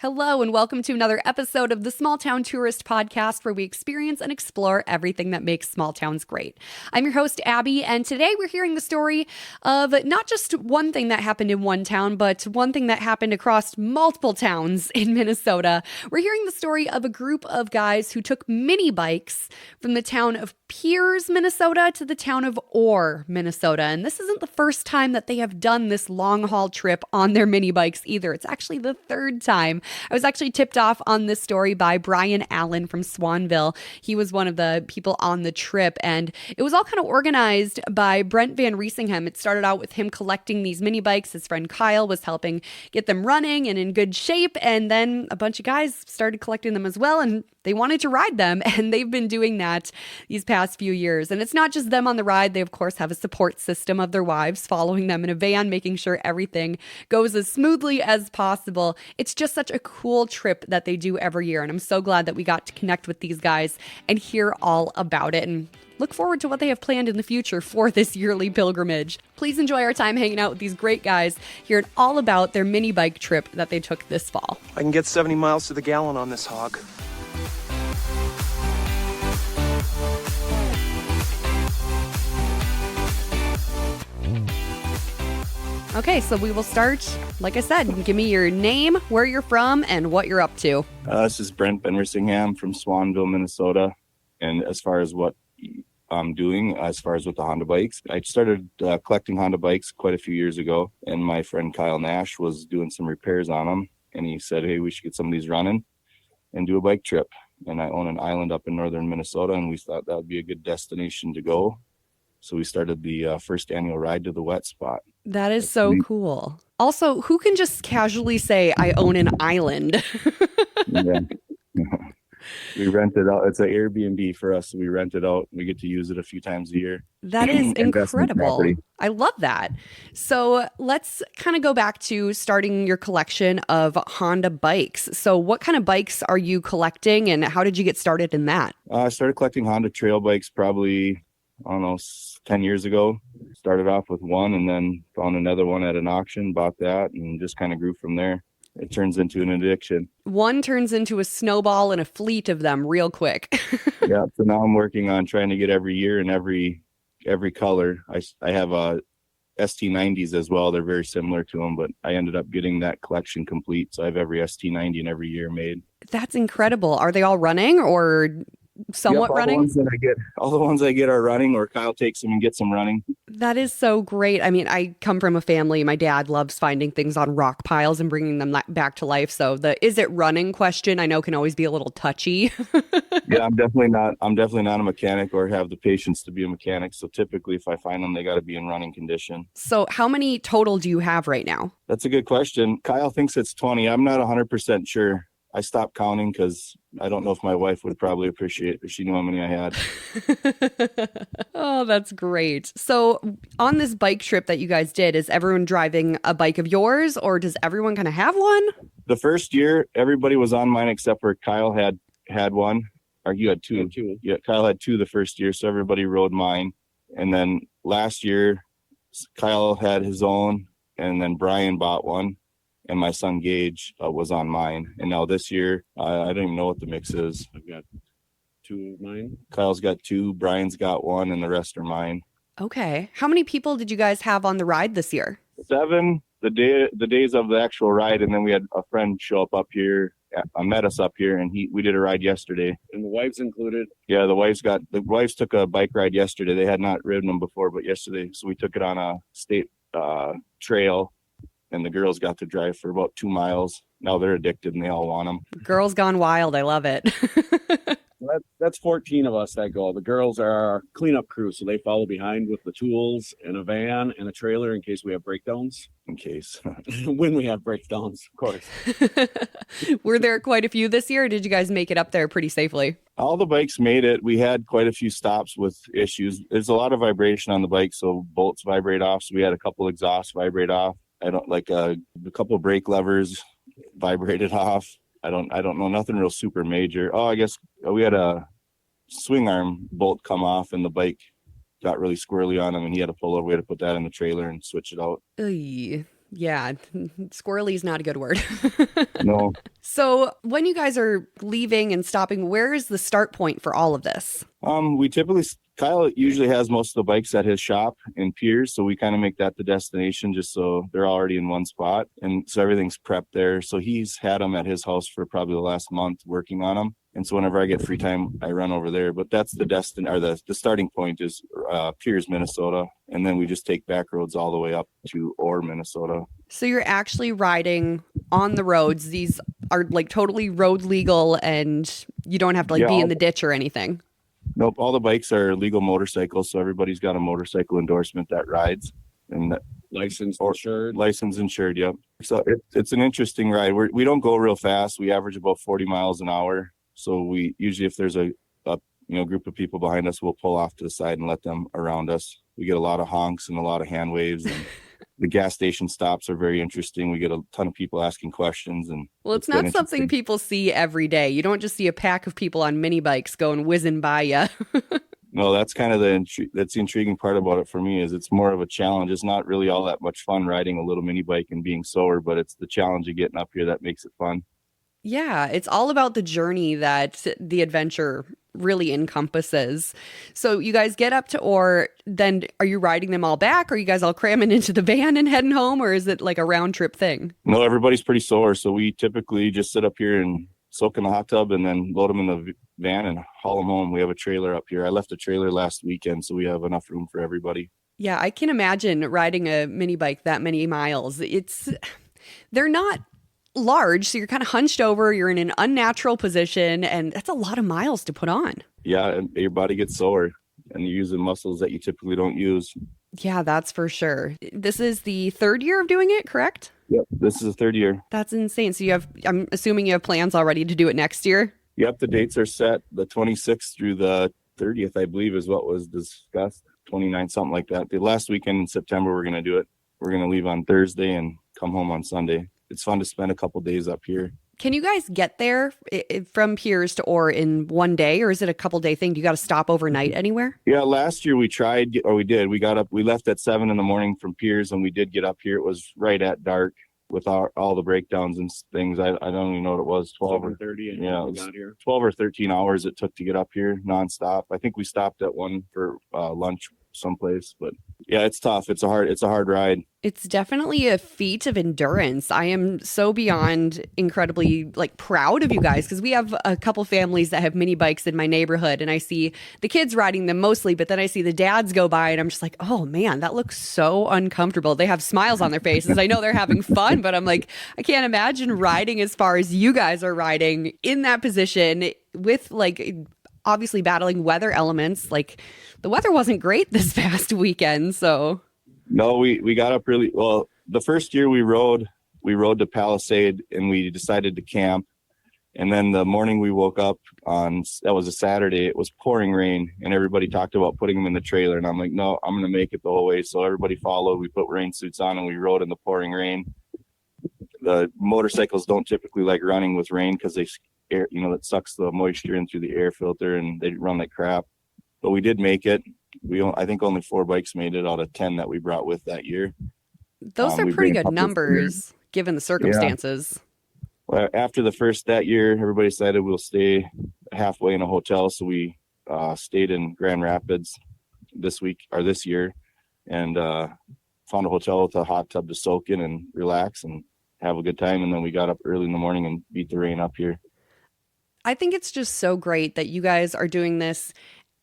Hello, and welcome to another episode of the Small Town Tourist Podcast, where we experience and explore everything that makes small towns great. I'm your host, Abbey, and today we're hearing the story of not just one thing that happened in one town, but one thing that happened across multiple towns in Minnesota. We're hearing the story of a group of guys who took mini bikes from the town of Pierz, Minnesota, to the town of Orr, Minnesota. And this isn't the first time that they have done this long haul trip on their mini bikes either. It's actually the third time. I was actually tipped off on this story by Brian Allen from Swanville. He was one of the people on the trip, and it was all kind of organized by Brent Van Riesingham. It started out with him collecting these mini bikes. His friend Kyle was helping get them running and in good shape, and then a bunch of guys started collecting them as well, and they wanted to ride them, and they've been doing that these past few years. And it's not just them on the ride. They, of course, have a support system of their wives following them in a van, making sure everything goes as smoothly as possible. It's just such a cool trip that they do every year, and I'm so glad that we got to connect with these guys and hear all about it, and look forward to what they have planned in the future for this yearly pilgrimage. Please enjoy our time hanging out with these great guys, hearing all about their mini bike trip that they took this fall. I can get 70 miles to the gallon on this hog. Okay, so we will start, like I said, give me your name, where you're from, and what you're up to. This is Brent Van Riesingham from Swanville, Minnesota. And as far as what I'm doing, as far as with the Honda bikes, I started collecting Honda bikes quite a few years ago. And my friend Kyle Nash was doing some repairs on them. And he said, hey, we should get some of these running and do a bike trip. And I own an island up in northern Minnesota, and we thought that would be a good destination to go. So we started the first annual ride to the wet spot. That is so cool. Also, who can just casually say, I own an island? Yeah. We rent it out. It's an Airbnb for us. So we rent it out. We get to use it a few times a year. That is incredible. I love that. So let's kind of go back to starting your collection of Honda bikes. So what kind of bikes are you collecting, and how did you get started in that? I started collecting Honda trail bikes probably, 10 years ago. Started off with one and then found another one at an auction, bought that, and just kind of grew from there. It turns into an addiction. One turns into a snowball and a fleet of them real quick. Yeah, so now I'm working on trying to get every year and every color. I have ST90s as well. They're very similar to them, but I ended up getting that collection complete. So I have every ST90 in every year made. That's incredible. Are they all running or somewhat running? All the ones I get are running, or Kyle takes them and gets them running. That is so great. I mean, I come from a family. My dad loves finding things on rock piles and bringing them back to life. So the is it running question I know can always be a little touchy. Yeah, I'm definitely not a mechanic or have the patience to be a mechanic. So typically if I find them, they got to be in running condition. So how many total do you have right now? That's a good question. Kyle thinks it's 20. I'm not 100% sure. I stopped counting because I don't know if my wife would probably appreciate it if she knew how many I had. Oh, that's great. So on this bike trip that you guys did, is everyone driving a bike of yours, or does everyone kind of have one? The first year, everybody was on mine except for Kyle had one. Or you had two. Yeah, Kyle had two the first year, so everybody rode mine. And then last year, Kyle had his own, and then Brian bought one. And my son Gage was on mine. And now this year, I don't even know what the mix is. I've got two of mine. Kyle's got two, Brian's got one, and the rest are mine. Okay. How many people did you guys have on the ride this year? 7, the days of the actual ride. And then we had a friend show up here, met us up here, and we did a ride yesterday. And the wives included? Yeah, the wives took a bike ride yesterday. They had not ridden them before, but yesterday. So we took it on a state trail. And the girls got to drive for about 2 miles. Now they're addicted and they all want them. Girls gone wild. I love it. That's 14 of us that go. The girls are our cleanup crew, so they follow behind with the tools and a van and a trailer in case we have breakdowns. In case. When we have breakdowns, of course. Were there quite a few this year, or did you guys make it up there pretty safely? All the bikes made it. We had quite a few stops with issues. There's a lot of vibration on the bike, so bolts vibrate off. So we had a couple exhausts vibrate off. I don't like a couple brake levers vibrated off. I don't know, nothing real super major. Oh, I guess we had a swing arm bolt come off and the bike got really squirrely on him and he had to pull over. We had to put that in the trailer and switch it out. Oy. Yeah, squirrely is not a good word. No. So when you guys are leaving and stopping, where is the start point for all of this? We typically, Kyle usually has most of the bikes at his shop in Pierz, so we kind of make that the destination just so they're already in one spot. And so everything's prepped there. So he's had them at his house for probably the last month working on them. And so whenever I get free time, I run over there. But that's the starting point is Pierz, Minnesota. And then we just take back roads all the way up to Orr, Minnesota. So you're actually riding on the roads. These are like totally road legal and you don't have to be in the ditch or anything. Nope. All the bikes are legal motorcycles. So everybody's got a motorcycle endorsement that rides and that Licensed, insured. Yep. So it's an interesting ride. We don't go real fast. We average about 40 miles an hour. So we usually, if there's a group of people behind us, we'll pull off to the side and let them around us. We get a lot of honks and a lot of hand waves, and the gas station stops are very interesting. We get a ton of people asking questions, and it's not something people see every day. You don't just see a pack of people on mini bikes going whizzing by you. No, that's kind of that's the intriguing part about it for me. Is it's more of a challenge. It's not really all that much fun riding a little mini bike and being sore, but it's the challenge of getting up here that makes it fun. Yeah, it's all about the journey that the adventure really encompasses. So you guys get up to Orr, then are you riding them all back? Or are you guys all cramming into the van and heading home? Or is it like a round trip thing? No, everybody's pretty sore. So we typically just sit up here and soak in the hot tub and then load them in the van and haul them home. We have a trailer up here. I left a trailer last weekend, so we have enough room for everybody. Yeah, I can imagine riding a mini bike that many miles. They're not large, so you're kind of hunched over, you're in an unnatural position, and that's a lot of miles to put on. Yeah, and your body gets sore and you're using muscles that you typically don't use. Yeah, that's for sure. This is the third year of doing it, correct? Yep, this is the third year. That's insane. So I'm assuming you have plans already to do it next year? Yep, the dates are set. The 26th through the 30th, I believe, is what was discussed. 29th, something like that. The last weekend in September, we're going to do it. We're going to leave on Thursday and come home on Sunday. It's fun to spend a couple days up here. Can you guys get there from Pierz to Orr in one day, or is it a couple day thing? Do you got to stop overnight anywhere? Yeah, last year we tried, or we did. We left at 7 a.m. from Pierz, and we did get up here. It was right at dark with all the breakdowns and things. I don't even know what it was, 12 or 30. And yeah, it was 12 or 13 hours it took to get up here nonstop. I think we stopped at one for lunch someplace, but yeah, it's tough. It's a hard ride. It's definitely a feat of endurance. I am so beyond incredibly proud of you guys, because we have a couple families that have mini bikes in my neighborhood, and I see the kids riding them mostly, but then I see the dads go by and I'm just like, oh man, that looks so uncomfortable. They have smiles on their faces. I know they're having fun, but I'm like, I can't imagine riding as far as you guys are riding in that position with obviously battling weather elements. The weather wasn't great this past weekend, so. No, we got up really well. The first year we rode to Palisade and we decided to camp. And then the morning we woke up that was a Saturday, it was pouring rain, and everybody talked about putting them in the trailer. And I'm like, no, I'm going to make it the whole way. So everybody followed. We put rain suits on and we rode in the pouring rain. The motorcycles don't typically like running with rain because it sucks the moisture in through the air filter and they run like crap. But we did make it. I think only 4 bikes made it out of 10 that we brought with that year. Those are pretty good numbers given the circumstances. Yeah. Well, after that year, everybody decided we'll stay halfway in a hotel. So we stayed in Grand Rapids this year and found a hotel with a hot tub to soak in and relax and have a good time. And then we got up early in the morning and beat the rain up here. I think it's just so great that you guys are doing this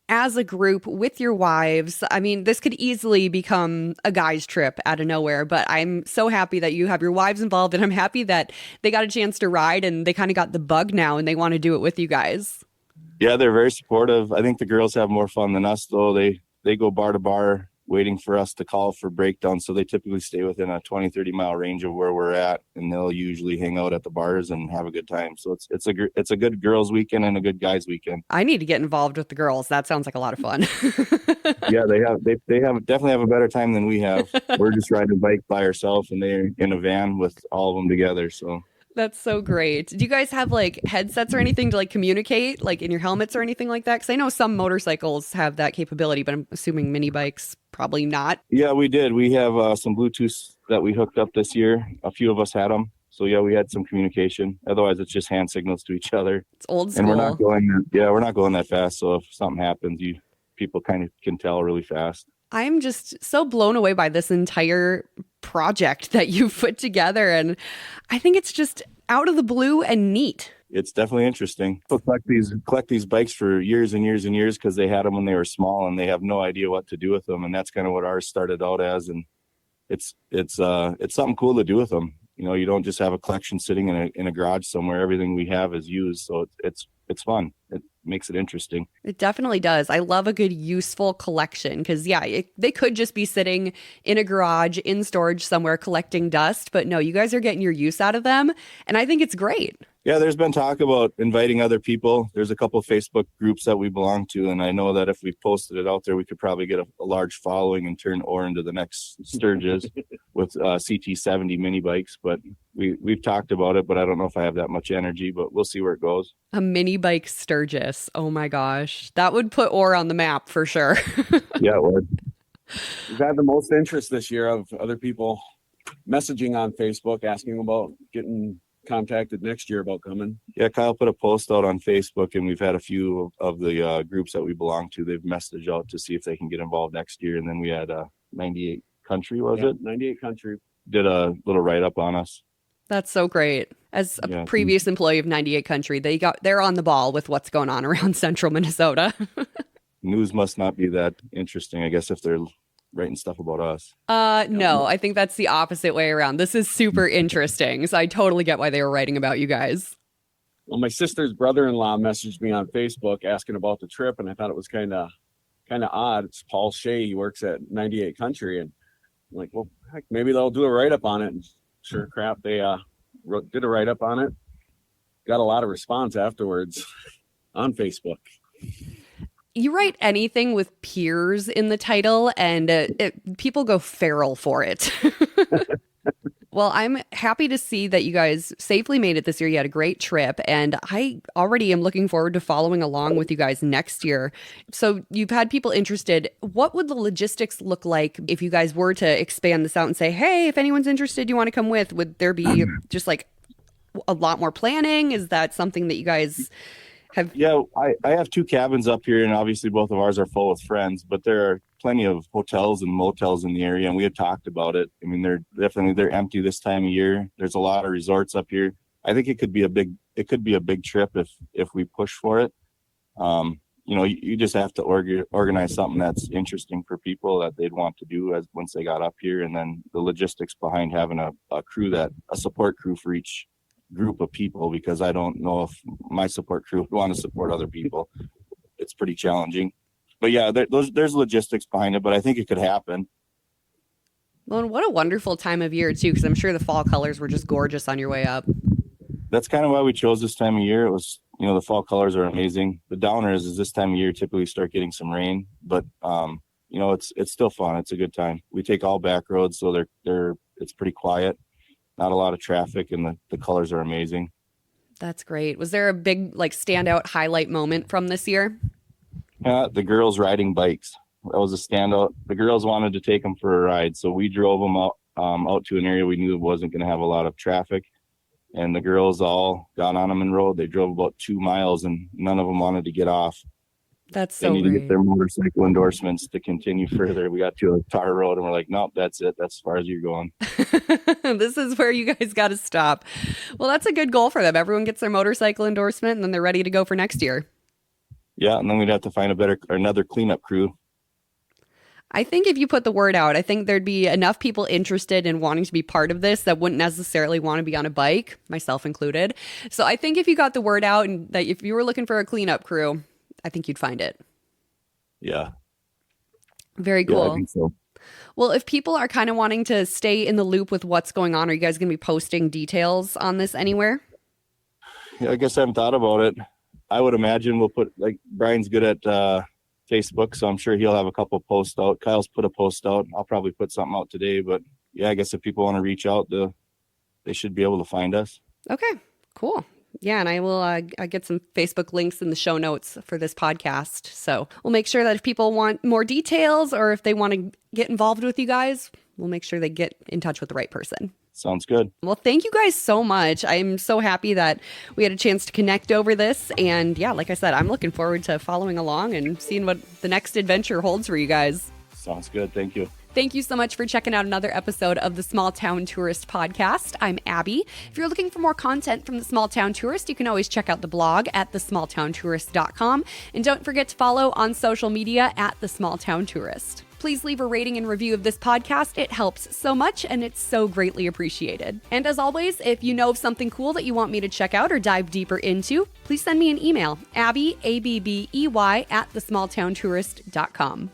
as a group with your wives. I mean, this could easily become a guy's trip out of nowhere, but I'm so happy that you have your wives involved, and I'm happy that they got a chance to ride and they kind of got the bug now and they want to do it with you guys. Yeah, they're very supportive. I think the girls have more fun than us, though. They go bar to bar waiting for us to call for breakdown. So they typically stay within a 20-30 mile range of where we're at, and they'll usually hang out at the bars and have a good time. So it's a good girls weekend and a good guys weekend. I need to get involved with the girls. That sounds like a lot of fun. Yeah, they definitely have a better time than we have. We're just riding a bike by ourselves, and they're in a van with all of them together. So that's so great. Do you guys have headsets or anything to communicate in your helmets or anything like that? Because I know some motorcycles have that capability, but I'm assuming mini bikes probably not. Yeah, we did. We have some Bluetooth that we hooked up this year, a few of us had them. So yeah, we had some communication. Otherwise, it's just hand signals to each other. It's old school. And we're not going that fast. So if something happens, people kind of can tell really fast. I'm just so blown away by this entire project that you've put together. And I think it's just out of the blue and neat. It's definitely interesting. People collect these bikes for years and years and years because they had them when they were small and they have no idea what to do with them. And that's kind of what ours started out as. And it's something cool to do with them. You know, you don't just have a collection sitting in a garage somewhere. Everything we have is used, so it's fun. It makes it interesting. It definitely does. I love a good useful collection because, they could just be sitting in a garage in storage somewhere collecting dust. But no, you guys are getting your use out of them. And I think it's great. Yeah, there's been talk about inviting other people. There's a couple of Facebook groups that we belong to. And I know that if we posted it out there, we could probably get a large following and turn Orr into the next Sturgis with CT70 mini bikes. But we've talked about it, but I don't know if I have that much energy, but we'll see where it goes. A mini bike Sturgis. Oh my gosh. That would put Orr on the map for sure. Yeah, it would. We've had the most interest this year of other people messaging on Facebook, asking about getting contacted next year about coming. Yeah, Kyle put a post out on Facebook, and we've had a few of the groups that we belong to. They've messaged out to see if they can get involved next year. And then we had 98 Country, was it? 98 Country. Did a little write-up on us. That's so great. As a previous employee of 98 Country, they're on the ball with what's going on around central Minnesota. News must not be that interesting, I guess, if they're writing stuff about us. No, I think that's the opposite way around. This is super interesting. So I totally get why they were writing about you guys. Well, my sister's brother-in-law messaged me on Facebook asking about the trip, and I thought it was kind of odd. It's Paul Shea. He works at 98 Country, and I'm like, well, heck, maybe they'll do a write-up on it. And sure crap, they did a write-up on it. Got a lot of response afterwards on Facebook. You write anything with Pierz in the title, and people go feral for it. Well, I'm happy to see that you guys safely made it this year. You had a great trip, and I already am looking forward to following along with you guys next year. So you've had people interested. What would the logistics look like if you guys were to expand this out and say, hey, if anyone's interested, you want to come with? Would there be just like a lot more planning? Is that something that you guys have? Yeah, I have 2 cabins up here, and obviously both of ours are full with friends, but there are plenty of hotels and motels in the area, and we had talked about it. I mean, they're empty this time of year. There's a lot of resorts up here. I think it could be a big trip if we push for it. You just have to organize something that's interesting for people that they'd want to do once they got up here, and then the logistics behind having a support crew for each group of people, because I don't know if my support crew would want to support other people. It's pretty challenging. But yeah, there's logistics behind it, but I think it could happen. Well, and what a wonderful time of year, too, because I'm sure the fall colors were just gorgeous on your way up. That's kind of why we chose this time of year. It was, the fall colors are amazing. The downer is this time of year typically start getting some rain, but it's still fun. It's a good time. We take all back roads, so it's pretty quiet, not a lot of traffic, and the colors are amazing. That's great. Was there a big standout highlight moment from this year? The girls riding bikes. That was a standout. The girls wanted to take them for a ride, so we drove them out to an area we knew wasn't going to have a lot of traffic. And the girls all got on them and rode. They drove about 2 miles, and none of them wanted to get off. That's so They need great. to get their motorcycle endorsements to continue further. We got to a tar road, and we're like, nope, that's it. That's as far as you're going. This is where you guys got to stop. Well, that's a good goal for them. Everyone gets their motorcycle endorsement, and then they're ready to go for next year. Yeah, and then we'd have to find another cleanup crew. I think if you put the word out, I think there'd be enough people interested in wanting to be part of this that wouldn't necessarily want to be on a bike, myself included. So I think if you got the word out and that if you were looking for a cleanup crew, I think you'd find it. Yeah. Very cool. Yeah, I think so. Well, if people are kind of wanting to stay in the loop with what's going on, are you guys going to be posting details on this anywhere? Yeah, I guess I haven't thought about it. I would imagine we'll put, Brian's good at Facebook, so I'm sure he'll have a couple posts out. Kyle's put a post out. I'll probably put something out today, but yeah, I guess if people want to reach out, they should be able to find us. Okay, cool. Yeah, and I will get some Facebook links in the show notes for this podcast. So we'll make sure that if people want more details or if they want to get involved with you guys, we'll make sure they get in touch with the right person. Sounds good. Well, thank you guys so much. I'm so happy that we had a chance to connect over this. And yeah, like I said, I'm looking forward to following along and seeing what the next adventure holds for you guys. Sounds good. Thank you. Thank you so much for checking out another episode of the Small Town Tourist Podcast. I'm Abby. If you're looking for more content from the Small Town Tourist, you can always check out the blog at thesmalltowntourist.com. And don't forget to follow on social media at The Small Town Tourist. Please leave a rating and review of this podcast. It helps so much, and it's so greatly appreciated. And as always, if you know of something cool that you want me to check out or dive deeper into, please send me an email, Abbey, ABBEY, at thesmalltowntourist.com.